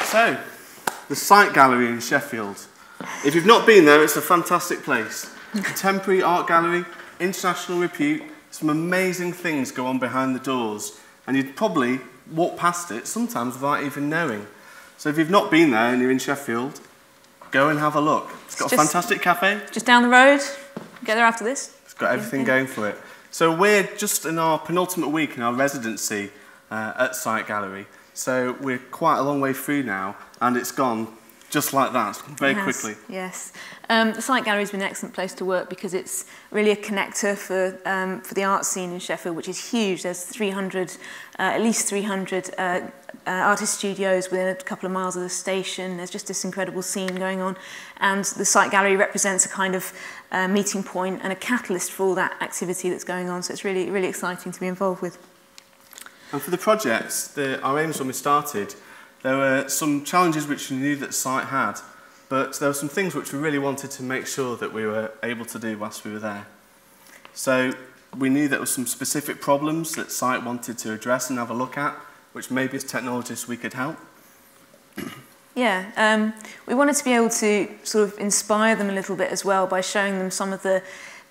So, the Site Gallery in Sheffield. If you've not been there, it's a fantastic place. Contemporary art gallery, international repute, some amazing things go on behind the doors, and you'd probably walk past it sometimes without even knowing. So if you've not been there and you're in Sheffield, go and have a look. It's got a fantastic cafe. Just down the road, get there after this. It's got everything going for it. So we're just in our penultimate week in our residency at Site Gallery. So we're quite a long way through now, and it's gone just like that, very quickly. Yes. The Site Gallery has been an excellent place to work because it's really a connector for the art scene in Sheffield, which is huge. There's 300, at least 300 artist studios within a couple of miles of the station. There's just this incredible scene going on. And the Site Gallery represents a kind of meeting point and a catalyst for all that activity that's going on. So it's really, really exciting to be involved with. And for the projects, our aims when we started, there were some challenges which we knew that Site had, but there were some things which we really wanted to make sure that we were able to do whilst we were there. So we knew there were some specific problems that Site wanted to address and have a look at, which maybe as technologists we could help. Yeah, we wanted to be able to sort of inspire them a little bit as well by showing them some of the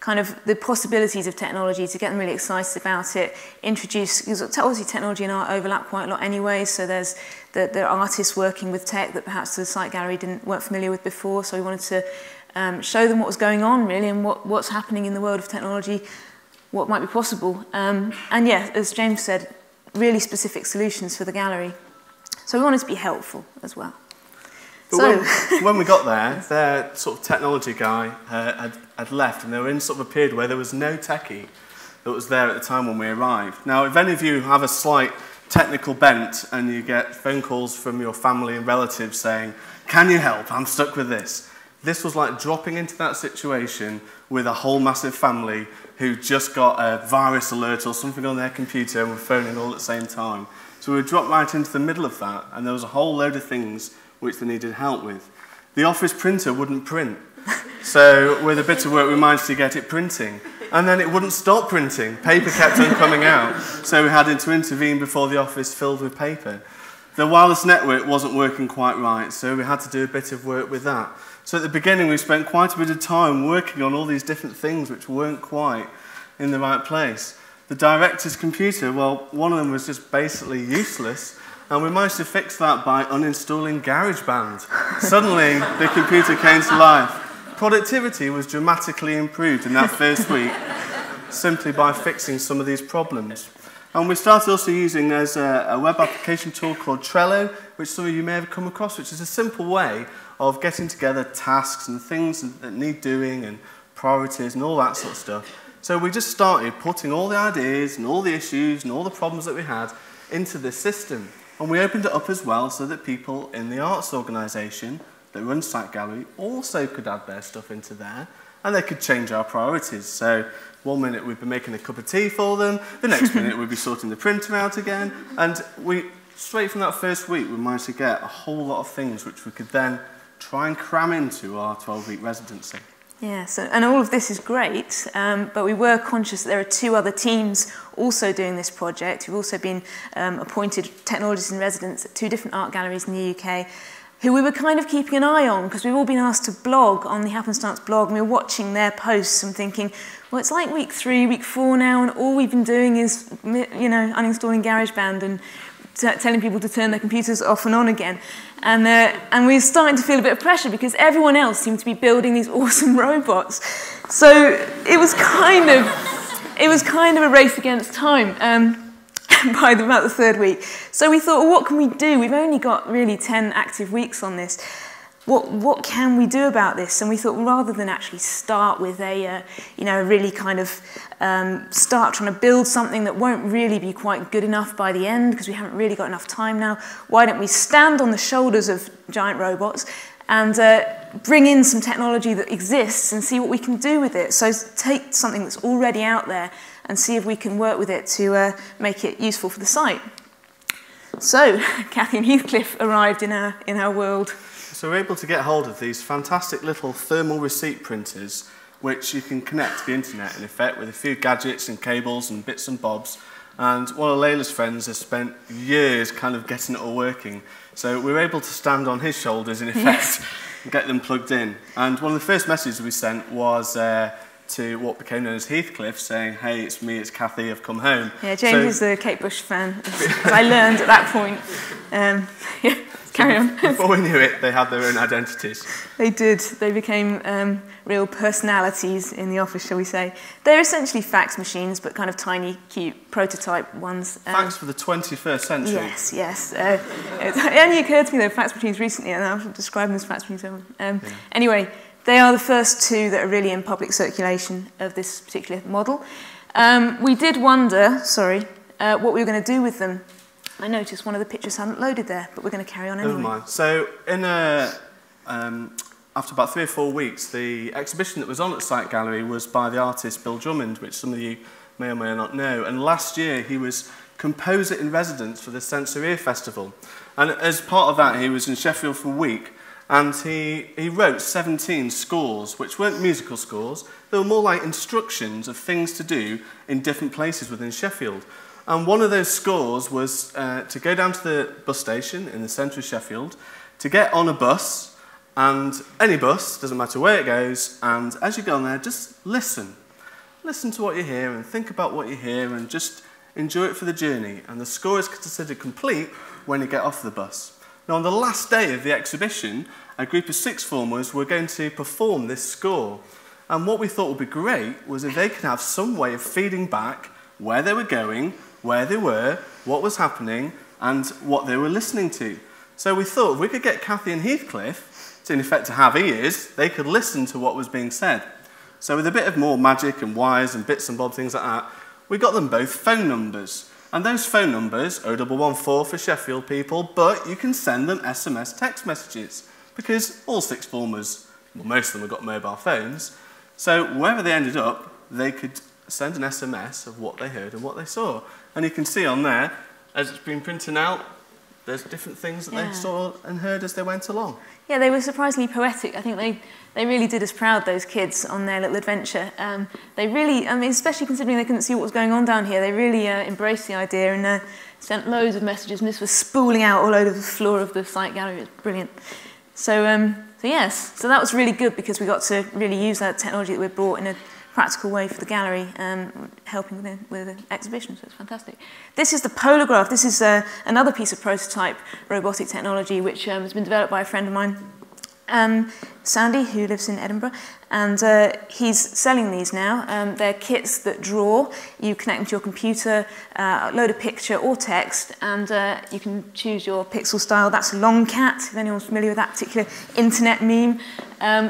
kind of the possibilities of technology, to get them really excited about it, introduce, because obviously technology and art overlap quite a lot anyway, so there are artists working with tech that perhaps the Site Gallery weren't familiar with before, so we wanted to show them what was going on really and what's happening in the world of technology, what might be possible. And yeah, as James said, really specific solutions for the gallery. So we wanted to be helpful as well. But when we got there, their sort of technology guy had left, and they were in sort of a period where there was no techie that was there at the time when we arrived. Now, if any of you have a slight technical bent and you get phone calls from your family and relatives saying, "Can you help? I'm stuck with this." This was like dropping into that situation with a whole massive family who just got a virus alert or something on their computer and were phoning all at the same time. So we dropped right into the middle of that, and there was a whole load of things which they needed help with. The office printer wouldn't print. So with a bit of work, we managed to get it printing. And then it wouldn't stop printing. Paper kept on coming out. So we had to intervene before the office filled with paper. The wireless network wasn't working quite right, so we had to do a bit of work with that. So at the beginning, we spent quite a bit of time working on all these different things which weren't quite in the right place. The director's computer, well, one of them was just basically useless. And we managed to fix that by uninstalling GarageBand. Suddenly, the computer came to life. Productivity was dramatically improved in that first week, simply by fixing some of these problems. And we started also using as a web application tool called Trello, which some of you may have come across, which is a simple way of getting together tasks and things that need doing and priorities and all that sort of stuff. So we just started putting all the ideas and all the issues and all the problems that we had into this system. And we opened it up as well so that people in the arts organisation that runs Site Gallery also could add their stuff into there, and they could change our priorities. So one minute we'd be making a cup of tea for them, the next minute we'd be sorting the printer out again, and straight from that first week we managed to get a whole lot of things which we could then try and cram into our 12-week residency. Yes, and all of this is great, but we were conscious that there are two other teams also doing this project who've also been appointed technologists in residence at two different art galleries in the UK, who we were kind of keeping an eye on because we've all been asked to blog on the Happenstance blog, and we were watching their posts and thinking, well, it's like week 3, week 4 now, and all we've been doing is, uninstalling GarageBand and telling people to turn their computers off and on again. And we were starting to feel a bit of pressure because everyone else seemed to be building these awesome robots. So it was kind of a race against time by about the 3rd week. So we thought, well, what can we do? We've only got really 10 active weeks on this. What can we do about this? And we thought, well, rather than actually start with really kind of start trying to build something that won't really be quite good enough by the end because we haven't really got enough time now, why don't we stand on the shoulders of giant robots and bring in some technology that exists and see what we can do with it. So take something that's already out there and see if we can work with it to make it useful for the site. So Kathy and Heathcliff arrived in our world. So we're able to get hold of these fantastic little thermal receipt printers which you can connect to the internet in effect with a few gadgets and cables and bits and bobs, And one of Leila's friends has spent years kind of getting it all working. So we were able to stand on his shoulders, in effect, and get them plugged in. And one of the first messages we sent was to what became known as Heathcliff, saying, "Hey, it's me, it's Kathy, I've come home." Yeah, James is a Kate Bush fan, as I learned at that point. Yeah, carry on. Before we knew it, they had their own identities. They did. They became real personalities in the office, shall we say. They're essentially fax machines, but kind of tiny, cute, prototype ones. Fax for the 21st century. Yes, yes. It only occurred to me, though, fax machines recently, and I've described them as fax machines. Anyway, they are the first two that are really in public circulation of this particular model. We did wonder, what we were going to do with them. I noticed one of the pictures hadn't loaded there, but we're going to carry on anyway. Never mind. So, after about 3 or 4 weeks, the exhibition that was on at Site Gallery was by the artist Bill Drummond, which some of you may or may not know. And last year, he was composer in residence for the Sensoria Festival. And as part of that, he was in Sheffield for a week. And he wrote 17 scores, which weren't musical scores. They were more like instructions of things to do in different places within Sheffield. And one of those scores was to go down to the bus station in the centre of Sheffield, to get on a bus, and any bus, doesn't matter where it goes, and as you go on there, just listen. Listen to what you hear and think about what you hear and just enjoy it for the journey. And the score is considered complete when you get off the bus. Now, on the last day of the exhibition, a group of sixth formers were going to perform this score. And what we thought would be great was if they could have some way of feeding back where they were going, where they were, what was happening, and what they were listening to. So we thought if we could get Kathy and Heathcliff to, in effect, to have ears, they could listen to what was being said. So with a bit of more magic and wires and bits and bobs, things like that, we got them both phone numbers. And those phone numbers, 0114 for Sheffield people, but you can send them SMS text messages because all sixth formers, well, most of them have got mobile phones. So wherever they ended up, they could send an SMS of what they heard and what they saw. And you can see on there, as it's been printed out, there's different things that they saw and heard as they went along. Yeah, they were surprisingly poetic. I think they really did us proud, those kids, on their little adventure. They really, I mean, especially considering they couldn't see what was going on down here, they really embraced the idea and sent loads of messages, and this was spooling out all over the floor of the site gallery. It was brilliant. So yes, so that was really good because we got to really use that technology that we brought in a practical way for the gallery, helping with the exhibition, so it's fantastic. This is the Polargraph. This is another piece of prototype robotic technology which has been developed by a friend of mine, Sandy, who lives in Edinburgh, and he's selling these now. They're kits that draw. You connect them to your computer, load a picture or text, and you can choose your pixel style. That's Longcat, if anyone's familiar with that particular internet meme.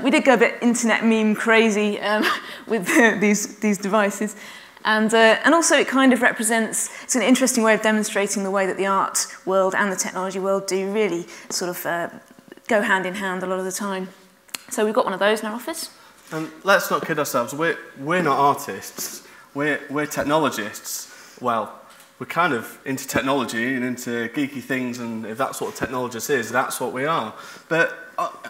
We did go a bit internet meme crazy with these devices. And also it kind of represents, it's an interesting way of demonstrating the way that the art world and the technology world do really sort of go hand in hand a lot of the time. So we've got one of those in our office. And let's not kid ourselves, we're not artists, we're technologists. Well, we're kind of into technology and into geeky things, and if that's what a technologist is, that's what we are. But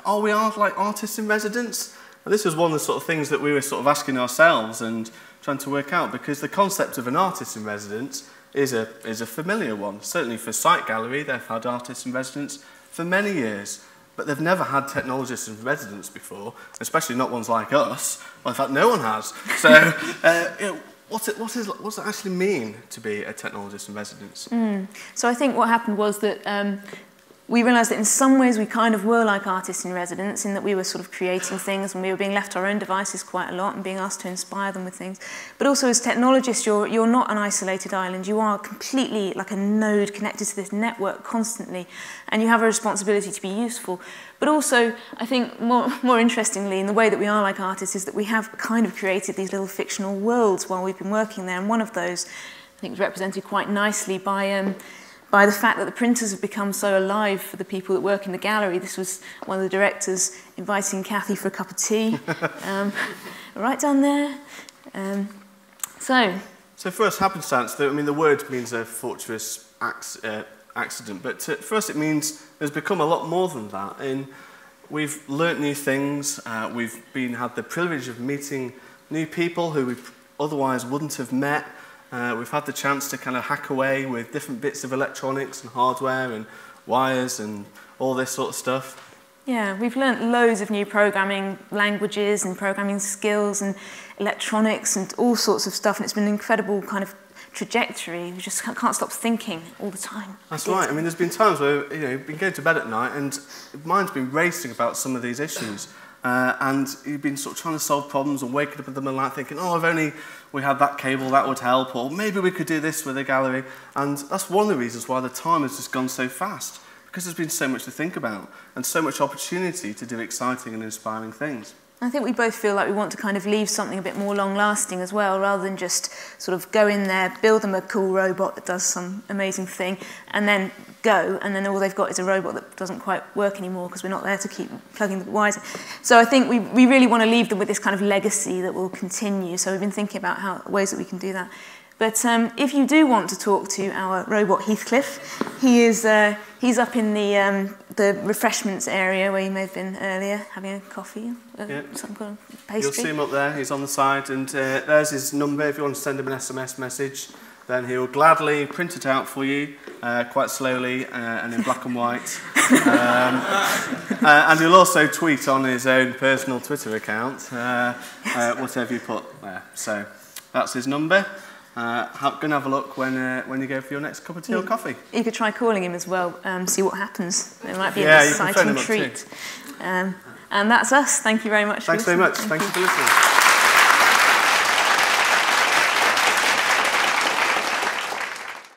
are we like artists in residence? And this was one of the sort of things that we were sort of asking ourselves and trying to work out, because the concept of an artist in residence is a familiar one. Certainly for Site Gallery, they've had artists in residence for many years. But they've never had technologists in residence before, especially not ones like us. Well, in fact, no one has. So, what does it actually mean to be a technologist in residence? So I think what happened was that we realised that in some ways we kind of were like artists in residence, in that we were sort of creating things and we were being left to our own devices quite a lot and being asked to inspire them with things. But also as technologists, you're not an isolated island. You are completely like a node connected to this network constantly, and you have a responsibility to be useful. But also, I think more interestingly, in the way that we are like artists, is that we have kind of created these little fictional worlds while we've been working there. And one of those, I think, is represented quite nicely by the fact that the printers have become so alive for the people that work in the gallery. This was one of the directors inviting Kathy for a cup of tea, right down there. So for us, happenstance, I mean, the word means a fortuitous accident, but for us it means there's become a lot more than that. And we've learnt new things, we've had the privilege of meeting new people who we otherwise wouldn't have met. We've had the chance to kind of hack away with different bits of electronics and hardware and wires and all this sort of stuff. Yeah, we've learnt loads of new programming languages and programming skills and electronics and all sorts of stuff, and it's been an incredible kind of trajectory. We just can't stop thinking all the time. That's right. I mean, there's been times where you've been going to bed at night and mind's been racing about some of these issues, and you've been sort of trying to solve problems and waking up in the middle of the night thinking, oh, if only we had that cable, that would help, or maybe we could do this with a gallery. And that's one of the reasons why the time has just gone so fast, because there's been so much to think about and so much opportunity to do exciting and inspiring things. I think we both feel like we want to kind of leave something a bit more long-lasting as well, rather than just sort of go in there, build them a cool robot that does some amazing thing, and then go, and then all they've got is a robot that doesn't quite work anymore because we're not there to keep plugging the wires in. So I think we really want to leave them with this kind of legacy that will continue. So we've been thinking about ways that we can do that. But if you do want to talk to our robot Heathcliff, he's up in the refreshments area where you may have been earlier, having a coffee, some kind of pastry. You'll see him up there, he's on the side, and there's his number. If you want to send him an SMS message, then he'll gladly print it out for you, quite slowly and in black and white. And he'll also tweet on his own personal Twitter account, whatever you put there. So that's his number. Go and have a look when you go for your next cup of tea or coffee. You could try calling him as well, see what happens. It might be an exciting treat. And that's us. Thank you very much for listening. Thanks very much. Thank you for listening.